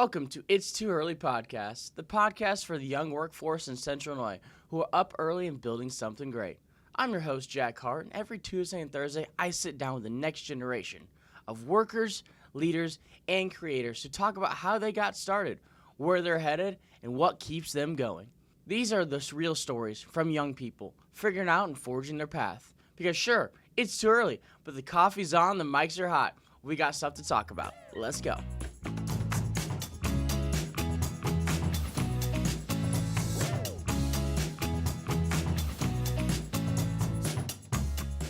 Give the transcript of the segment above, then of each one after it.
Welcome to It's Too Early Podcast, the podcast for the young workforce in Central Illinois who are up early and building something great. I'm your host, Jack Hart, and every Tuesday and Thursday, I sit down with the next generation of workers, leaders, and creators to talk about how they got started, where they're headed, and what keeps them going. These are the real stories from young people figuring out and forging their path. Because sure, it's too early, but the coffee's on, the mics are hot. We got stuff to talk about. Let's go.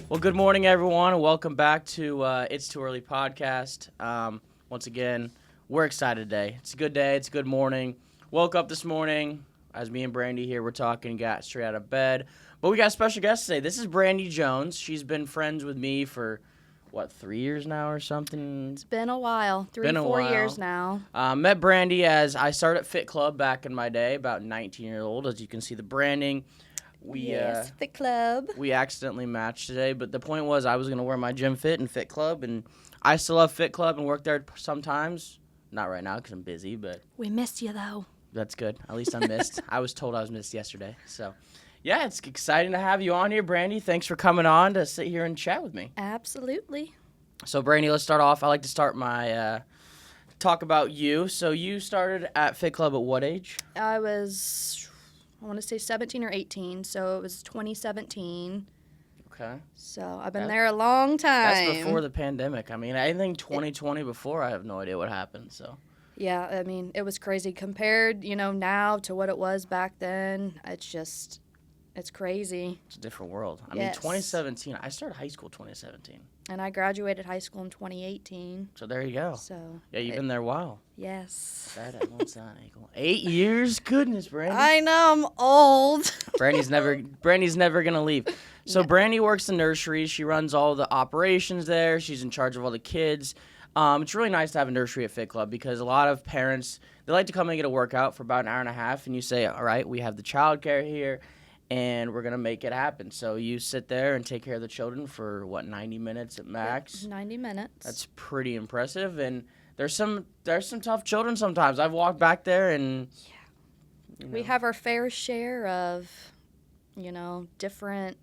Well, good morning, everyone, and welcome back to It's Too Early Podcast. Once again, we're excited today. It's a good day. It's a good morning. Woke up this morning, as me and Brandie here, we're talking, got straight out of bed. But we got a special guest today. This is Brandie Jones. She's been friends with me for, 3 years now or something? It's been a while. 4 years now. Met Brandie as I started FitClub back in my day, about 19 years old, as you can see the branding. Yes, FitClub. We accidentally matched today, but the point was I was going to wear my gym fit in FitClub, and I still love FitClub and work there sometimes. Not right now because I'm busy, but... We missed you, though. That's good. At least I'm missed. I was told I was missed yesterday. So, yeah, it's exciting to have you on here, Brandie. Thanks for coming on to sit here and chat with me. Absolutely. So, Brandie, let's start off. I like to start my talk about you. So, you started at FitClub at what age? I want to say 17 or 18, so it was 2017. Okay. So I've been there a long time. That's before the pandemic. I mean, I think 2020 before, I have no idea what happened, so. Yeah, I mean, it was crazy. Compared, now to what it was back then, it's crazy. It's a different world. I Yes. mean, 2017, I started high school 2017. And I graduated high school in 2018. So there you go. So Yeah, you've been there a while. Yes. What's that equal? 8 years? Goodness, Brandie. I know, I'm old. Brandie's never gonna leave. So No. Brandie works the nursery. She runs all the operations there. She's in charge of all the kids. It's really nice to have a nursery at FitClub because a lot of parents, they like to come and get a workout for about an hour and a half, and you say, all right, we have the childcare here, and we're going to make it happen. So you sit there and take care of the children for, 90 minutes at max? 90 minutes. That's pretty impressive, and there's some tough children sometimes. I've walked back there, and... Yeah. We have our fair share of, different,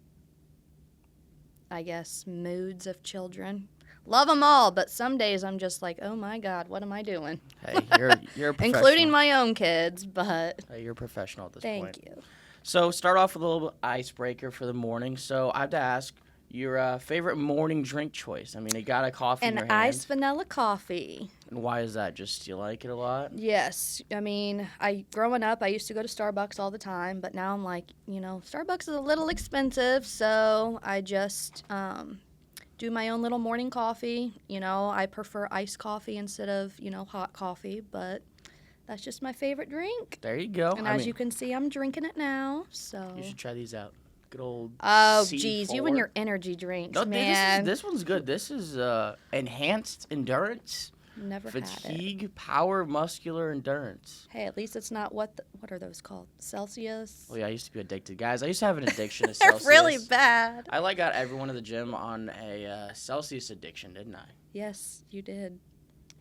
I guess, moods of children. Love them all, but some days I'm just like, oh my God, what am I doing? Hey, you're a professional. Including my own kids, but... Hey, you're a professional at this point. Thank you. So start off with a little icebreaker for the morning. So I have to ask, your favorite morning drink choice? I mean, you got a coffee in your hand. An iced vanilla coffee. And why is that? Just you like it a lot? Yes. I mean, growing up, I used to go to Starbucks all the time, but now I'm like, Starbucks is a little expensive, so I just do my own little morning coffee. I prefer iced coffee instead of, hot coffee, but that's just my favorite drink. There you go. And as you can see, I'm drinking it now, so. You should try these out. Good old Oh, C4. geez, you and your energy drinks, No, man. This one's good. This is enhanced endurance, Never had it. fatigue, power, muscular endurance. Hey, at least it's not what are those called? Celsius? Oh, yeah, I used to be addicted. Guys, I used to have an addiction to They're Celsius. really bad. I got everyone at the gym on a Celsius addiction, didn't I? Yes, you did.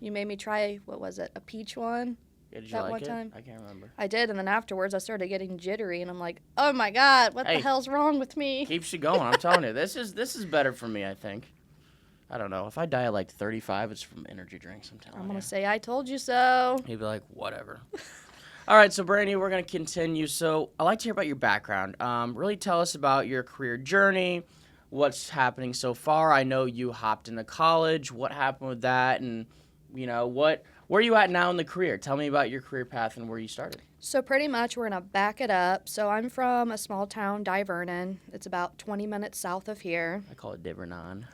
You made me try, what was it, a peach one? Yeah, did you That like one it? time? I can't remember. I did, and then afterwards I started getting jittery, and I'm like, oh my God, what the hell's wrong with me? Keeps you going. I'm telling you, this is better for me, I think. I don't know. If I die at like 35, it's from energy drinks, I'm telling you. I'm going to say, I told you so. He'd be like, whatever. All right, so Brandie, we're going to continue. So I'd like to hear about your background. Really tell us about your career journey, what's happening so far. I know you hopped into college. What happened with that? And, where are you at now in the career? Tell me about your career path and where you started. So pretty much we're going to back it up. So I'm from a small town, Divernon. It's about 20 minutes south of here. I call it Divernon.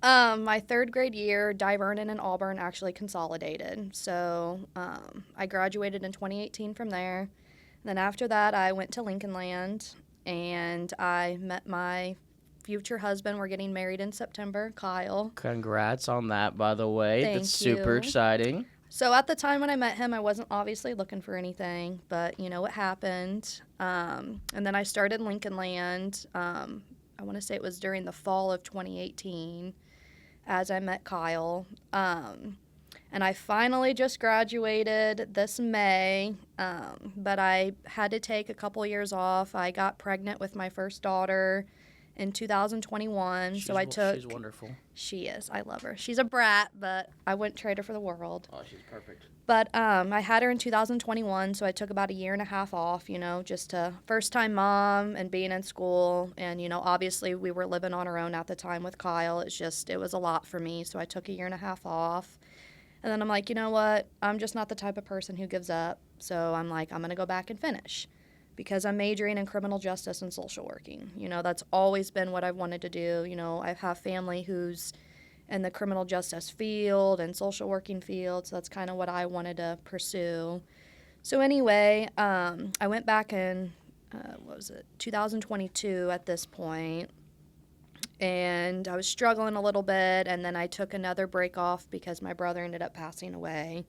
My third grade year, Divernon and Auburn actually consolidated. So I graduated in 2018 from there. And then after that, I went to Lincolnland, and I met my future husband. We're getting married in September, Kyle. Congrats on that, by the way. Thank That's super you. exciting. So at the time when I met him, I wasn't obviously looking for anything, but, it happened. And then I started Lincolnland. I want to say it was during the fall of 2018 as I met Kyle. And And I finally just graduated this May, but I had to take a couple years off. I got pregnant with my first daughter in 2021, so I took... She's wonderful. She is. I love her. She's a brat, but I wouldn't trade her for the world. Oh, she's perfect. But I had her in 2021, so I took about a year and a half off, just to first-time mom and being in school. And, obviously we were living on our own at the time with Kyle. It was a lot for me, so I took a year and a half off. And then I'm like, you know what? I'm just not the type of person who gives up. So I'm like, I'm going to go back and finish because I'm majoring in criminal justice and social working. That's always been what I've wanted to do. I have family who's in the criminal justice field and social working field, so that's kind of what I wanted to pursue. So anyway, I went back in, 2022 at this point, and I was struggling a little bit, and then I took another break off because my brother ended up passing away.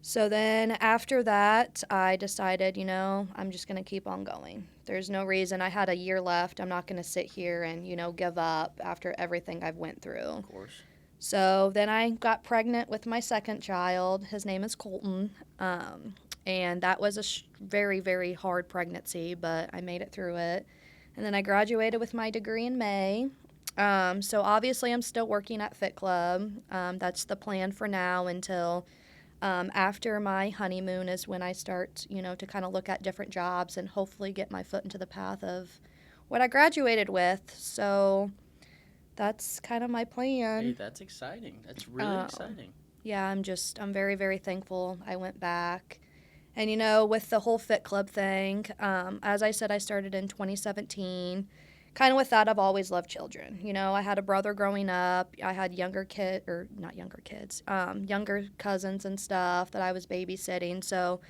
So then after that, I decided, I'm just going to keep on going. There's no reason. I had a year left. I'm not going to sit here and, give up after everything I've went through. Of course. So then I got pregnant with my second child. His name is Colton. And that was a very, very hard pregnancy, but I made it through it. And then I graduated with my degree in May. So obviously I'm still working at FitClub. That's the plan for now until after my honeymoon is when I start, to kind of look at different jobs and hopefully get my foot into the path of what I graduated with. So that's kind of my plan. Hey, that's exciting. That's really exciting. Yeah, I'm very, very thankful I went back. And, with the whole FitClub thing, as I said, I started in 2017. Kind of with that, I've always loved children. I had a brother growing up. I had younger cousins and stuff that I was babysitting. So,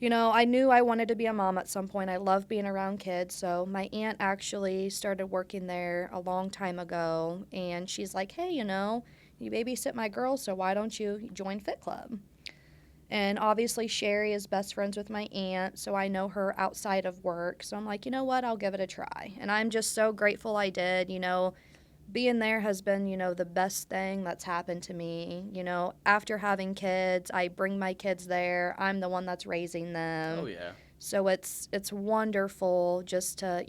I knew I wanted to be a mom at some point. I love being around kids. So my aunt actually started working there a long time ago. And she's like, hey, you babysit my girls, so why don't you join FitClub? And obviously Sherry is best friends with my aunt, so I know her outside of work. So I'm like, you know what, I'll give it a try. And I'm just so grateful I did. Being there has been, the best thing that's happened to me. After having kids, I bring my kids there. I'm the one that's raising them. Oh, yeah. So it's wonderful just to,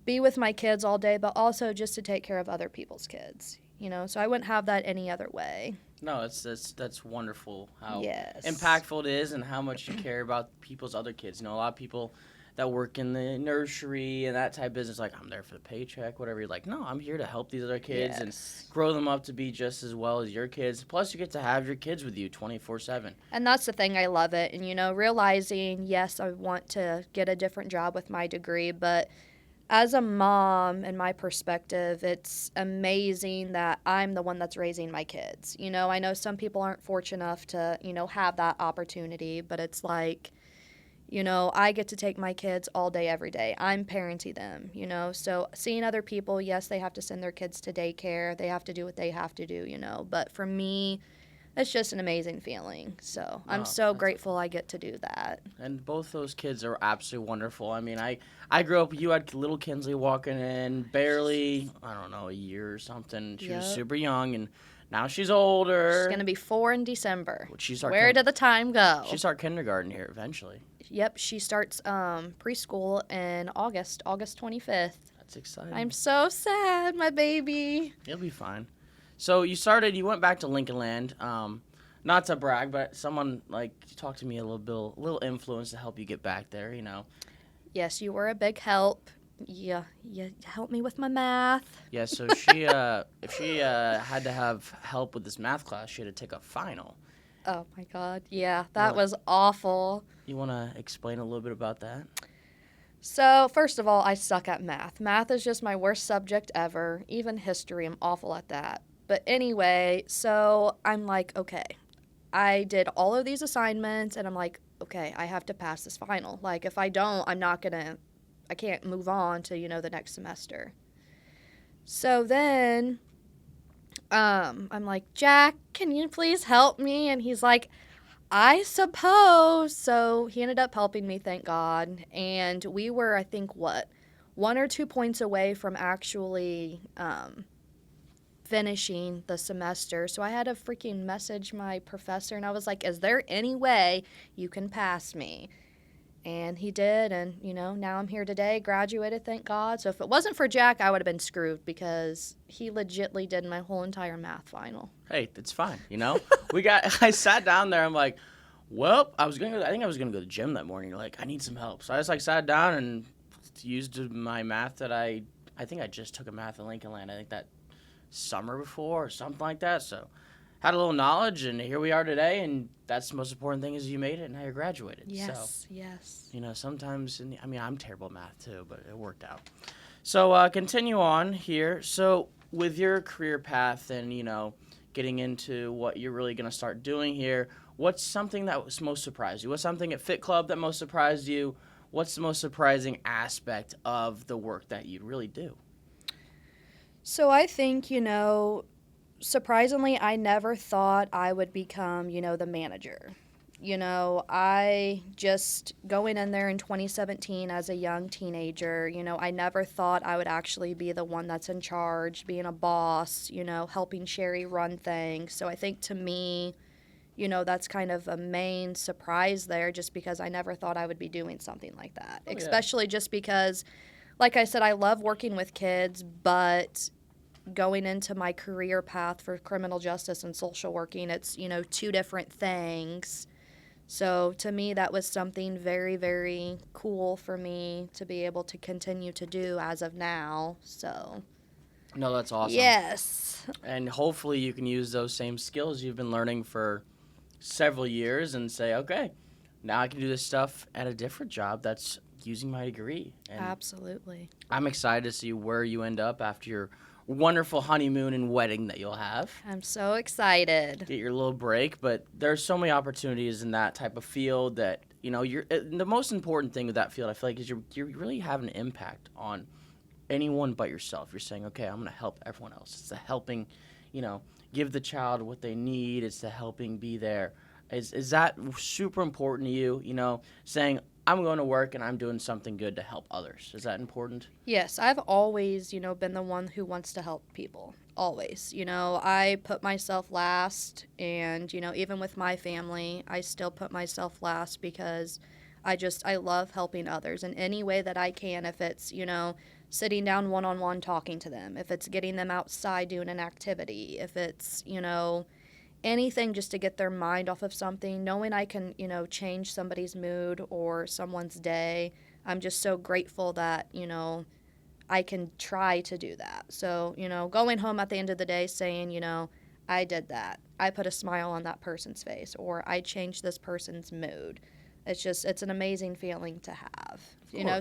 be with my kids all day, but also just to take care of other people's kids. So I wouldn't have that any other way. No, that's wonderful how Yes. impactful it is and how much you care about people's other kids. A lot of people that work in the nursery and that type of business, like, I'm there for the paycheck, whatever. You're like, no, I'm here to help these other kids and grow them up to be just as well as your kids. Plus, you get to have your kids with you 24/7. And that's the thing. I love it. And, realizing, yes, I want to get a different job with my degree, but as a mom, in my perspective, it's amazing that I'm the one that's raising my kids. I know some people aren't fortunate enough to, have that opportunity, but it's like, I get to take my kids all day, every day. I'm parenting them, So seeing other people, yes, they have to send their kids to daycare. They have to do what they have to do, But for me, it's just an amazing feeling. So I'm so grateful I get to do that. And both those kids are absolutely wonderful. I mean, I grew up, you had little Kinsley walking in, barely, a year or something. She was super young, and now she's older. She's going to be 4 in December. Well, Where did the time go? She starts kindergarten here eventually. Yep, she starts preschool in August 25th. That's exciting. I'm so sad, my baby. You'll be fine. So you went back to Lincoln Land, not to brag, but someone talked to me a little influence to help you get back there, Yes, you were a big help. Yeah, you helped me with my math. Yeah, so she, if she had to have help with this math class, she had to take a final. Oh my God, yeah, that was awful. You want to explain a little bit about that? So, first of all, I suck at math. Math is just my worst subject ever. Even history, I'm awful at that. But anyway, so I'm like, okay, I did all of these assignments, and I'm like, okay, I have to pass this final. Like, if I don't, I can't move on to, the next semester. So then I'm like, Jack, can you please help me? And he's like, I suppose. So he ended up helping me, thank God. And we were, I think, 1 or 2 points away from actually finishing the semester. So I had to freaking message my professor, and I was like, is there any way you can pass me? And he did, and, now I'm here today, graduated, thank God. So if it wasn't for Jack, I would have been screwed because he legitly did my whole entire math final. Hey, it's fine, I sat down there, I'm like, well, I think I was going to go to the gym that morning. Like, I need some help. So I just, sat down and used my math that I think I just took a math in Lincoln Land. I think that summer before or something like that. So had a little knowledge, and here we are today, and that's the most important thing is you made it and now you're graduated. Yes, yes. Sometimes, I'm terrible at math too, but it worked out. So continue on here. So with your career path and, getting into what you're really going to start doing here, what's something that was most surprised you? What's something at FitClub that most surprised you? What's the most surprising aspect of the work that you really do? So I think, surprisingly, I never thought I would become, the manager. I just going in there in 2017 as a young teenager, I never thought I would actually be the one that's in charge, being a boss, helping Sherry run things. So I think to me, that's kind of a main surprise there just because I never thought I would be doing something like that. Oh, yeah. Especially just because, like I said, I love working with kids, but going into my career path for criminal justice and social working, it's, two different things. So to me, that was something very, very cool for me to be able to continue to do as of now. So. No, that's awesome. Yes. And hopefully you can use those same skills you've been learning for several years and say, okay, now I can do this stuff at a different job that's using my degree. And absolutely. I'm excited to see where you end up after your wonderful honeymoon and wedding that you'll have. I'm so excited. Get your little break, but there's so many opportunities in that type of field that, you're the most important thing with that field, I feel like, is you really have an impact on anyone but yourself. You're saying, okay, I'm going to help everyone else. It's the helping, give the child what they need. It's the helping be there. Is that super important to you, saying, I'm going to work and I'm doing something good to help others? Is that important? Yes, I've always, been the one who wants to help people. Always. I put myself last, and, even with my family, I still put myself last because I love helping others in any way that I can. If it's, sitting down one-on-one talking to them, if it's getting them outside doing an activity, if it's, anything just to get their mind off of something, knowing I can, change somebody's mood or someone's day. I'm just so grateful that, I can try to do that. So, going home at the end of the day saying, I did that. I put a smile on that person's face, or I changed this person's mood. It's an amazing feeling to have,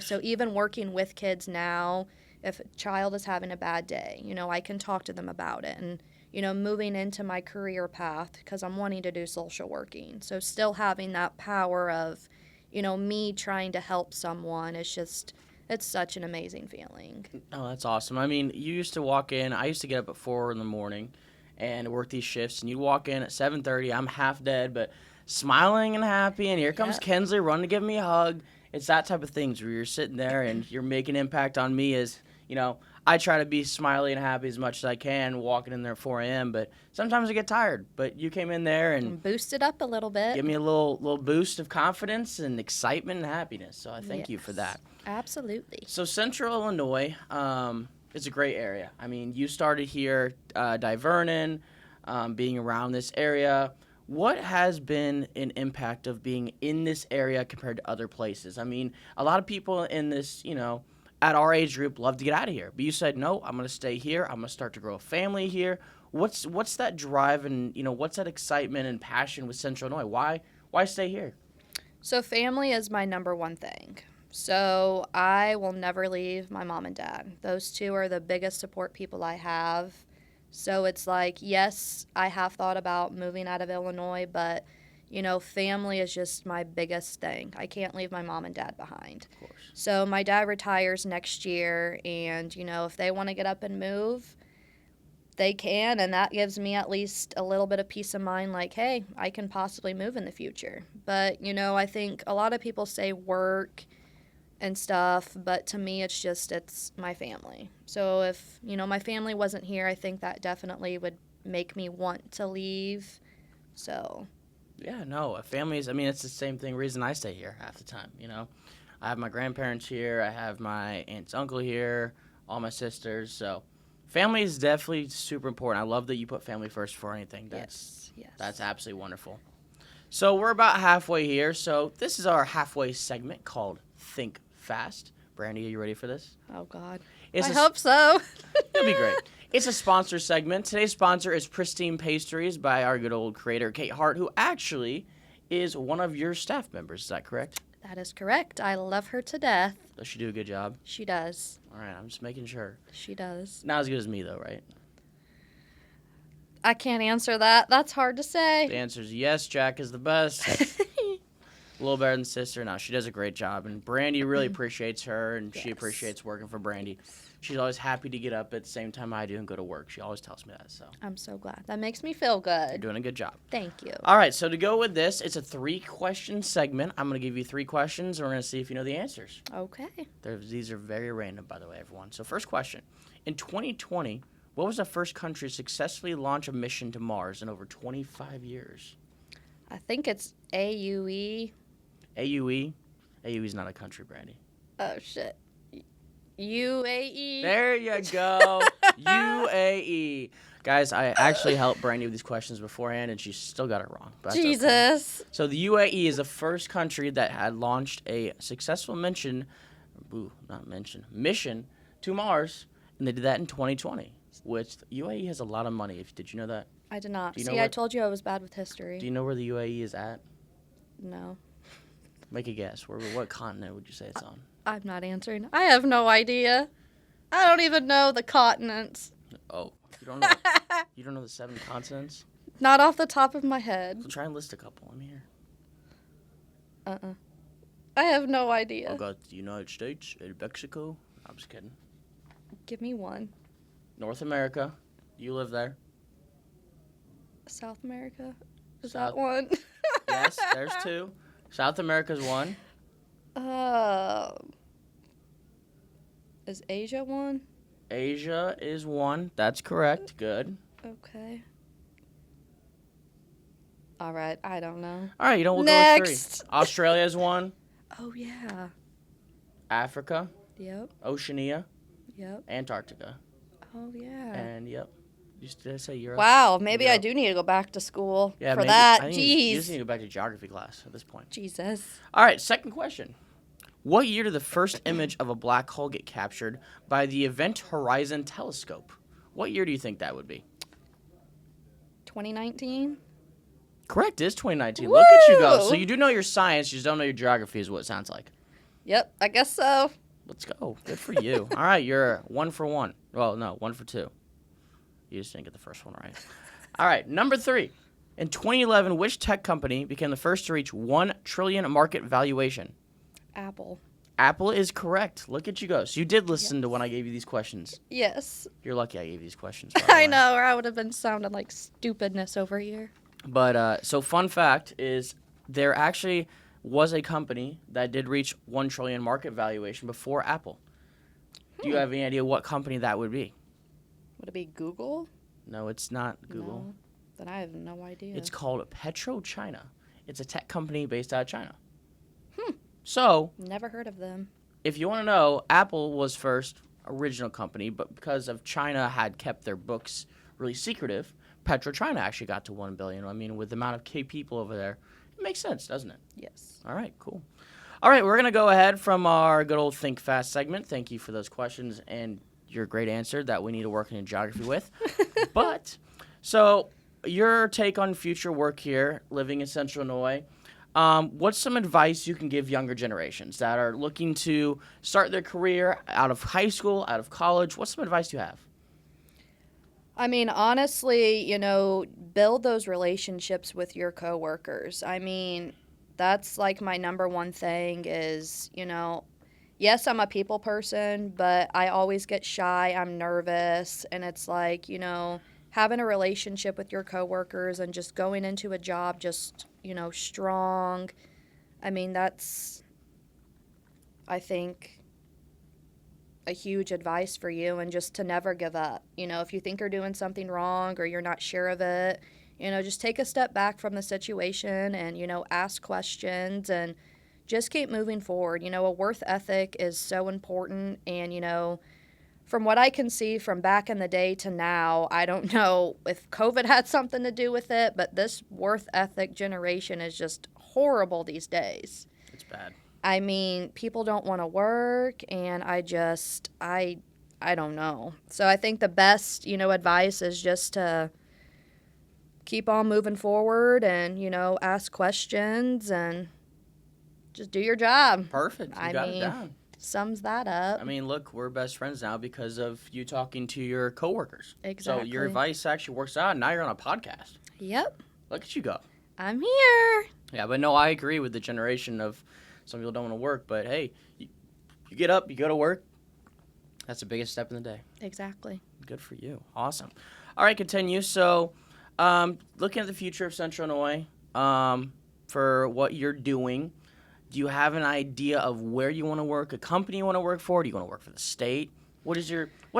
so even working with kids now, if a child is having a bad day, I can talk to them about it. And, moving into my career path because I'm wanting to do social working. So still having that power of, me trying to help someone, it's such an amazing feeling. Oh, that's awesome. I mean, you used to walk in, I used to get up at 4 in the morning and work these shifts, and you'd walk in at 7:30, I'm half dead, but smiling and happy, and here comes Kensley running to give me a hug. It's that type of things where you're sitting there and you're making impact on me as, I try to be smiley and happy as much as I can walking in there at 4 a.m., but sometimes I get tired. But you came in there and boost it up a little bit. Give me a little boost of confidence and excitement and happiness. So I thank you for that. Absolutely. So Central Illinois is a great area. I mean, you started here, Divernon, being around this area. What has been an impact of being in this area compared to other places? I mean, a lot of people in this, at our age group love to get out of here. But you said, no, I'm going to stay here. I'm going to start to grow a family here. What's that drive and, what's that excitement and passion with Central Illinois? Why stay here? So family is my number one thing. So I will never leave my mom and dad. Those two are the biggest support people I have. So it's like, yes, I have thought about moving out of Illinois, but, family is just my biggest thing. I can't leave my mom and dad behind. Of course. So my dad retires next year, and, if they want to get up and move, they can, and that gives me at least a little bit of peace of mind, like, hey, I can possibly move in the future. But, I think a lot of people say work, and stuff, but to me it's my family. So if, my family wasn't here, I think that definitely would make me want to leave. So Yeah, no, families, I mean, it's the same thing, reason I stay here half the time, I have my grandparents here, I have my aunt's uncle here, all my sisters, so family is definitely super important. I love that you put family first for anything. yes. That's absolutely wonderful. So we're about halfway here, so this is our halfway segment called Think Fast. Brandie, are you ready for this? Oh, God. It's I hope so. It'll be great. It's a sponsor segment. Today's sponsor is Pristine Pastries by our good old creator, Kate Hart, who actually is one of your staff members. Is that correct? That is correct. I love her to death. Does she do a good job? She does. All right, I'm just making sure. She does. Not as good as me, though, right? I can't answer that. That's hard to say. The answer is yes, Jack is the best. A little better than sister. No, she does a great job. And Brandie really appreciates her, and she appreciates working for Brandie. She's always happy to get up at the same time I do and go to work. She always tells me that. So I'm so glad. That makes me feel you're good. doing a good job. Thank you. All right, so to go with this, it's a 3-question segment. I'm going to give you 3 questions, and we're going to see if you know the answers. Okay. These are very random, by the way, everyone. So first question. In 2020, what was the first country to successfully launch a mission to Mars in over 25 years? I think it's AUE. AUE? AUE is not a country, Brandie. Oh, shit. UAE. There you go. UAE. Guys, I actually helped Brandie with these questions beforehand, and she still got it wrong. But that's okay. Jesus. So the UAE is the first country that had launched a successful mission to Mars, and they did that in 2020, which UAE has a lot of money. Did you know that? I did not. Do you know See, I where- told you I was bad with history. Do you know where the UAE is at? No. Make a guess. What continent would you say it's on? I'm not answering. I have no idea. I don't even know the continents. Oh, you don't know? You don't know the 7 continents? Not off the top of my head. So try and list a couple. Let me hear. I have no idea. I've got the United States and Mexico. I'm just kidding. Give me one. North America. You live there. South America? Is South- that one? Yes, there's 2. South America's 1. Is Asia one? Asia is 1. That's correct. Good. Okay. All right. I don't know. All right, we'll Next. go with 3. Australia is 1. Oh, yeah. Africa, Yep. Oceania, Yep. Antarctica, Oh, yeah. and did I say Europe? Wow. Maybe I Europe. do need to go back to school for maybe. that. I think you just Jeez. need to go back to geography class at this point. Jesus. All right, second question. What year did the first image of a black hole get captured by the Event Horizon Telescope? What year do you think that would be? 2019? Correct, it is 2019. Look at you go. Woo! So you do know your science, you just don't know your geography is what it sounds like. Yep. I guess so. Let's go. Good for you. All right, you're 1 for 1. Well, no, 1 for 2. You just didn't get the first one right. All right, number 3. In 2011, which tech company became the first to reach $1 trillion market valuation? Apple. Apple is correct. Look at you go. So you did listen to when I gave you these questions. Yes. You're lucky I gave you these questions. By the I way. know, or I would have been sounding like stupidness over here. But so fun fact is there actually was a company that did reach $1 trillion market valuation before Apple. Do you have any idea what company that would be? Would it be Google? No, it's not Google. No. Then I have no idea. It's called PetroChina. It's a tech company based out of China. So, Never heard of them. if you want to know, Apple was first original company, but because of China had kept their books really secretive, PetroChina actually got to 1 billion. I mean, with the amount of people over there, it makes sense, doesn't it? Yes. All right, cool. All right, we're going to go ahead from our good old Think Fast segment. Thank you for those questions and your great answer that we need to work in geography with. But, so your take on future work here, living in Central Illinois, what's some advice you can give younger generations that are looking to start their career out of high school, out of college? What's some advice you have? I mean, honestly, build those relationships with your coworkers. I mean, that's like my number one thing is, yes, I'm a people person, but I always get shy. I'm nervous. And it's like, having a relationship with your coworkers and just going into a job just, strong. I mean, that's I think, a huge advice for you, and just to never give up. If you think you're doing something wrong or you're not sure of it, just take a step back from the situation and, ask questions and just keep moving forward. A worth ethic is so important. And, from what I can see from back in the day to now, I don't know if COVID had something to do with it, but this worth ethic generation is just horrible these days. It's bad. I mean, people don't want to work, and I don't know. So I think the best, advice is just to keep on moving forward and, ask questions and just do your job. Perfect. You got it down. Sums that up. I mean, look, we're best friends now because of you talking to your coworkers. Exactly. So your advice actually works out, and now you're on a podcast. Yep. Look at you go. I'm here. Yeah, but no, I agree with the generation of some people don't want to work, but hey, you get up, you go to work. That's the biggest step in the day. Exactly. Good for you. Awesome. All right, continue. So, looking at the future of Central Illinois, for what you're doing, do you have an idea of where you want to work, a company you want to work for? Do you want to work for the state? What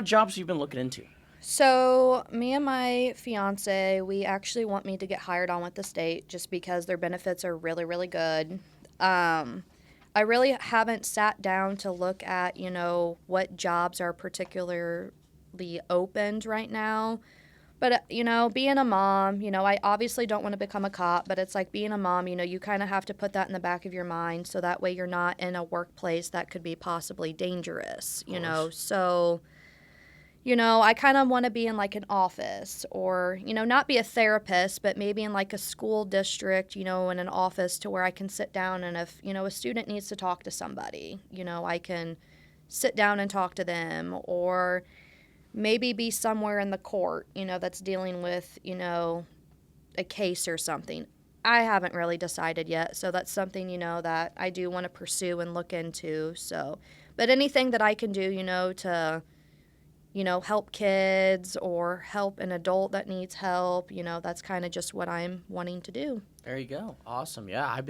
jobs have you been looking into? So, me and my fiance, we actually want me to get hired on with the state just because their benefits are really, really good. I really haven't sat down to look at, what jobs are particularly opened right now. But, being a mom, I obviously don't want to become a cop, but it's like being a mom, you kind of have to put that in the back of your mind so that way you're not in a workplace that could be possibly dangerous, So, I kind of want to be in like an office or, not be a therapist, but maybe in like a school district, in an office to where I can sit down and if, a student needs to talk to somebody, I can sit down and talk to them, or maybe be somewhere in the court, that's dealing with, a case or something. I haven't really decided yet, so that's something, that I do want to pursue and look into. So, but anything that I can do, to help kids or help an adult that needs help, that's kind of just what I'm wanting to do. There you go. Awesome. Yeah,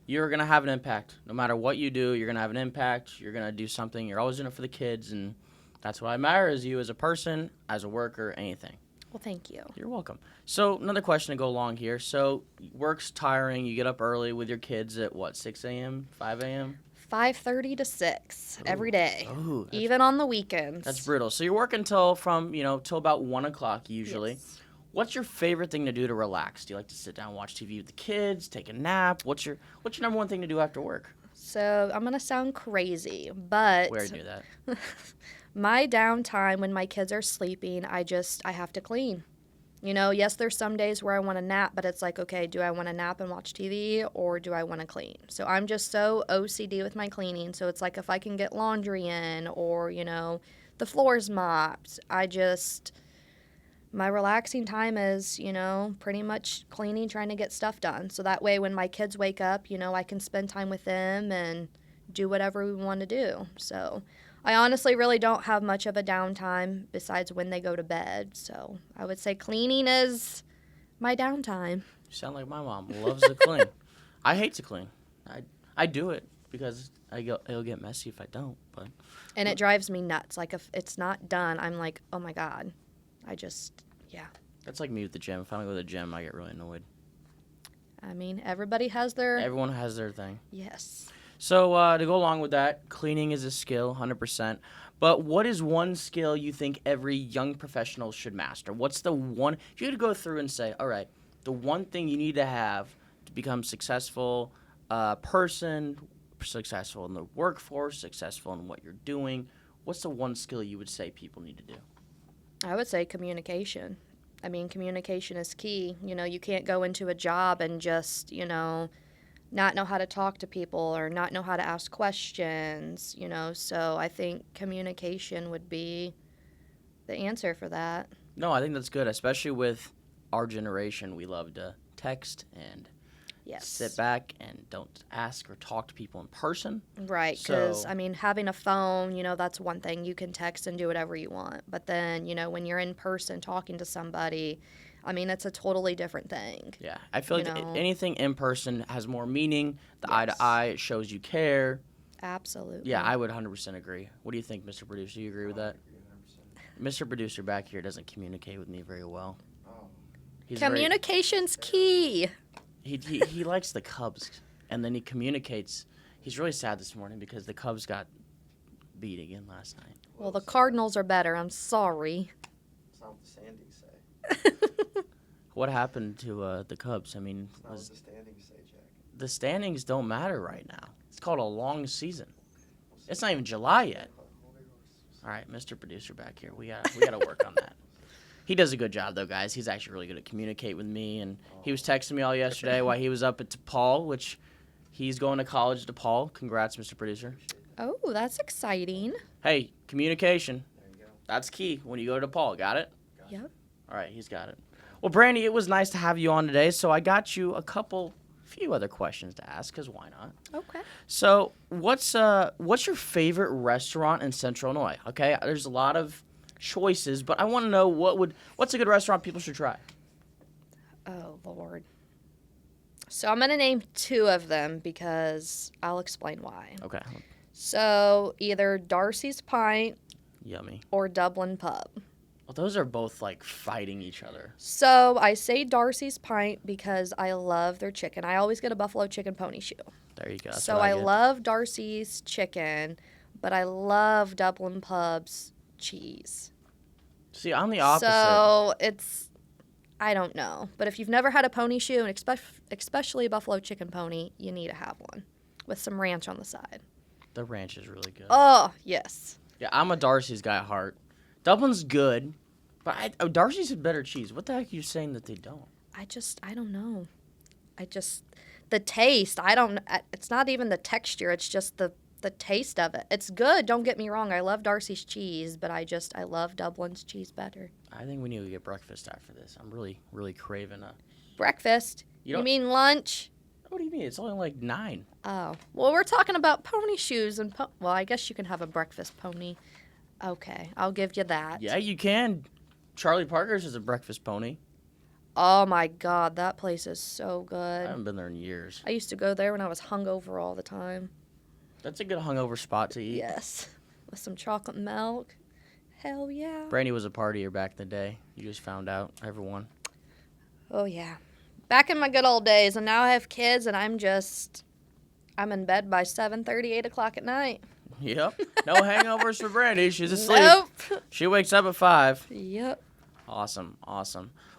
you're going to have an impact. No matter what you do, you're going to have an impact. You're going to do something. You're always in it for the kids, and that's what I admire as you as a person, as a worker, anything. Well, thank you. You're welcome. So another question to go along here. So work's tiring. You get up early with your kids at what, 6 a.m., 5 a.m.? 5:30 to 6 every day, even on the weekends. That's brutal. So you're working till about 1 o'clock usually. Yes. What's your favorite thing to do to relax? Do you like to sit down and watch TV with the kids, take a nap? What's your number one thing to do after work? So I'm going to sound crazy, but We already knew that. My downtime when my kids are sleeping, I have to clean. Yes, there's some days where I want to nap, but it's like, okay, do I want to nap and watch TV or do I want to clean? So I'm just so OCD with my cleaning. So it's like if I can get laundry in or, the floor's mopped, my relaxing time is, pretty much cleaning, trying to get stuff done. So that way when my kids wake up, I can spend time with them and do whatever we want to do. So I honestly really don't have much of a downtime besides when they go to bed. So I would say cleaning is my downtime. You sound like my mom. Loves to clean. I hate to clean. I do it because it'll get messy if I don't. And it drives me nuts. Like if it's not done, I'm like, oh my God. Yeah. That's like me with the gym. If I don't go to the gym, I get really annoyed. I mean, everyone has their thing. Yes. So to go along with that, cleaning is a skill, 100%. But what is one skill you think every young professional should master? What's the one, if you had to go through and say, all right, the one thing you need to have to become successful person, successful in the workforce, successful in what you're doing, what's the one skill you would say people need to do? I would say communication. I mean, communication is key. You can't go into a job and just, not know how to talk to people or not know how to ask questions, So I think communication would be the answer for that. No, I think that's good, especially with our generation. We love to text and sit back and don't ask or talk to people in person. Right, because, having a phone, that's one thing. You can text and do whatever you want. But then, when you're in person talking to somebody, it's a totally different thing. Yeah, I feel like anything in person has more meaning. The eye to eye, it shows you care. Absolutely. Yeah, I would 100% agree. What do you think, Mr. Producer? Do you agree with that? I agree 100%. Mr. Producer back here doesn't communicate with me very well. Oh, He's Communication's key. he likes the Cubs, and then he communicates. He's really sad this morning because the Cubs got beat again last night. Well, the Cardinals are better. I'm sorry. it's not what the standings say. What happened to the Cubs? I mean, It's not what the standings say, Jack. the standings don't matter right now. It's called a long season. It's not even July yet. All right, Mr. Producer back here, we gotta work on that. He does a good job though, guys. He's actually really good at communicate with me, and he was texting me all yesterday while he was up at DePaul, which he's going to college at DePaul. Congrats, Mr. Producer. Oh, that's exciting. Hey, communication. There you go. That's key when you go to DePaul. Got it? Yep. All right, he's got it. Well, Brandie, it was nice to have you on today, so I got you few other questions to ask, because why not? Okay. So, what's your favorite restaurant in Central Illinois? Okay, there's a lot of choices, but I want to know what's a good restaurant people should try. Oh, Lord. So I'm going to name two of them because I'll explain why. Okay, So either Darcy's Pint yummy. or Dublin Pub. Well, those are both like fighting each other. So I say Darcy's Pint because I love their chicken. I always get a buffalo chicken pony shoe. There you go. That's So what I get. love Darcy's chicken, but I love Dublin Pub's cheese. See, I'm the opposite. So I don't know. But if you've never had a pony shoe, and especially a buffalo chicken pony, you need to have one with some ranch on the side. The ranch is really good. Oh, yes. Yeah, I'm a Darcy's guy at heart. Dublin's good, but Darcy's had better cheese. What the heck are you saying that they don't? I don't know. The taste, it's not even the texture, it's just the taste of it. It's good, don't get me wrong. I love Darcy's cheese, but I love Dublin's cheese better. I think we need to get breakfast after this. I'm really, really craving a... Breakfast? You You don't- mean lunch? What do you mean? It's only like 9. Oh. Well, we're talking about pony shoes and well, I guess you can have a breakfast pony. Okay, I'll give you that. Yeah, you can. Charlie Parker's is a breakfast pony. Oh my God, that place is so I good. haven't been there in years. I used to go there when I was hungover all the time. That's a good hungover spot to eat. Yes, with some chocolate milk. Hell yeah. Brandie was a partier back in the day. You just found out, everyone. Oh yeah. Back in my good old days, and now I have kids, and I'm in bed by 7:30, 8 o'clock at night. Yep. No hangovers for Brandie. She's asleep. Nope. She wakes up at 5. Yep. Awesome.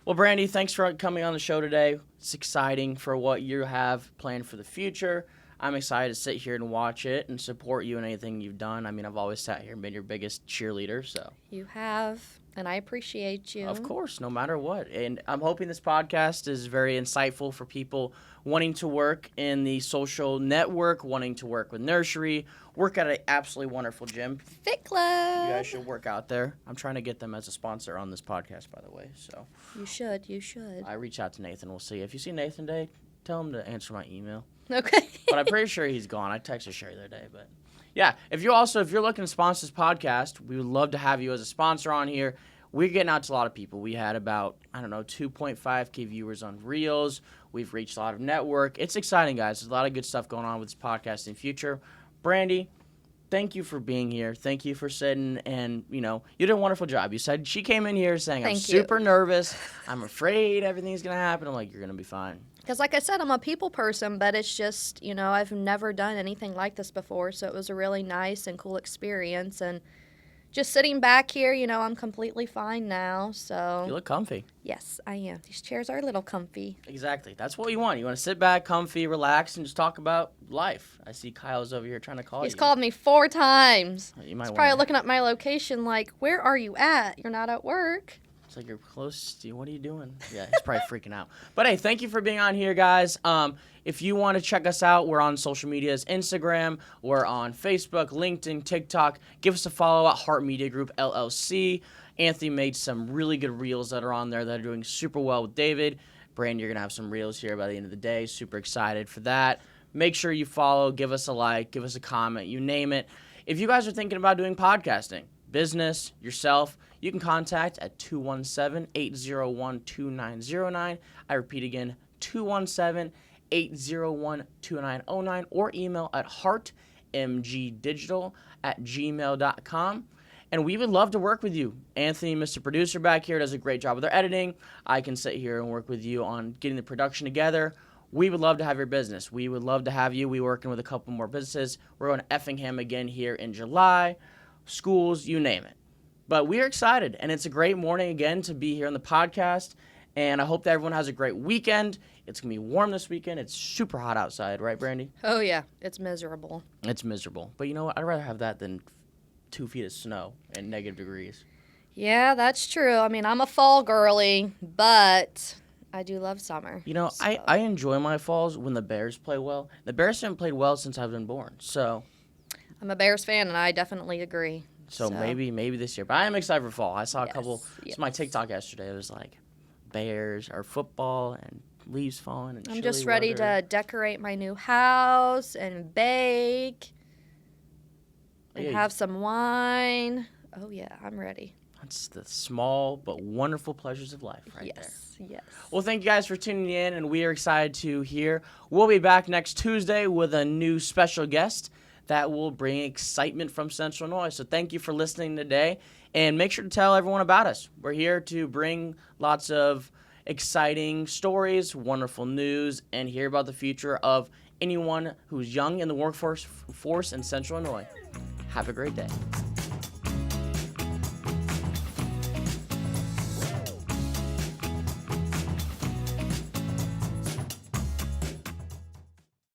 Well, Brandie, thanks for coming on the show today. It's exciting for what you have planned for the future. I'm excited to sit here and watch it and support you in anything you've done. I mean, I've always sat here and been your biggest cheerleader, so. You have, and I appreciate you. Of course, no matter what. And I'm hoping this podcast is very insightful for people wanting to work in the social network, wanting to work with nursery, work at an absolutely wonderful gym. FitClub. You guys should work out there. I'm trying to get them as a sponsor on this podcast, by the way. So You should. I reach out to Nathan. We'll see. If you see Nathan today, tell him to answer my email. Okay. But I'm pretty sure he's gone. I texted Sherry the other day. But yeah, if you're looking to sponsor this podcast, we would love to have you as a sponsor on here. We're getting out to a lot of people. We had about, 2.5K viewers on Reels. We've reached a lot of network. It's exciting, guys. There's a lot of good stuff going on with this podcast in the future. Brandie, thank you for being here. Thank you for sitting, and, you did a wonderful job. You said she came in here saying, I'm Thank you. super nervous. I'm afraid everything's going to happen. I'm like, you're going to be fine. Because like I said, I'm a people person, but it's just, I've never done anything like this before, so it was a really nice and cool experience, and just sitting back here, I'm completely fine now, so. You look comfy. Yes, I am. These chairs are a little comfy. Exactly. That's what you want. You want to sit back, comfy, relax, and just talk about life. I see Kyle's over here trying to call He's you. called me 4 times. You might He's want probably to. looking at my location like, where are you at? You're not at work. It's like you're close. What are you doing? Yeah, he's probably freaking out. But hey, thank you for being on here, guys. If you want to check us out, we're on social medias, Instagram, we're on Facebook, LinkedIn, TikTok. Give us a follow at Heart Media Group LLC. Anthony made some really good reels that are on there that are doing super well with David. Brandon, you're going to have some reels here by the end of the day. Super excited for that. Make sure you follow, give us a like, give us a comment, you name it. If you guys are thinking about doing podcasting, business, yourself, you can contact at 217-801-2909. I repeat again, 217-801-2909, or email at mgdigital@gmail.com. And we would love to work with you. Anthony, Mr. Producer back here, does a great job with our editing. I can sit here and work with you on getting the production together. We would love to have your business. We would love to have you. We're working with a couple more businesses. We're going to Effingham again here in July. Schools, you name it. But we are excited, and it's a great morning again to be here on the podcast. And I hope that everyone has a great weekend. It's going to be warm this weekend. It's super hot outside, right, Brandie? Oh, yeah. It's miserable. It's miserable. But you know what? I'd rather have that than 2 feet of snow and negative degrees. Yeah, that's true. I mean, I'm a fall girly, but I do love summer. You know, so. I enjoy my falls when the Bears play well. The Bears haven't played well since I've been born. So I'm a Bears fan, and I definitely agree. So maybe this year. But I am excited for fall. I saw a Yes, couple. yes. It's my TikTok yesterday. It was like Bears or football and leaves falling and I'm chilly just ready weather. to decorate my new house and bake and Yeah, have some wine. Oh, yeah, I'm ready. That's the small but wonderful pleasures of life right there. Yes. Well, thank you guys for tuning in, and we are excited to hear. We'll be back next Tuesday with a new special guest that will bring excitement from Central Illinois. So thank you for listening today, and make sure to tell everyone about us. We're here to bring lots of exciting stories, wonderful news, and hear about the future of anyone who's young in the workforce in Central Illinois. Have a great day.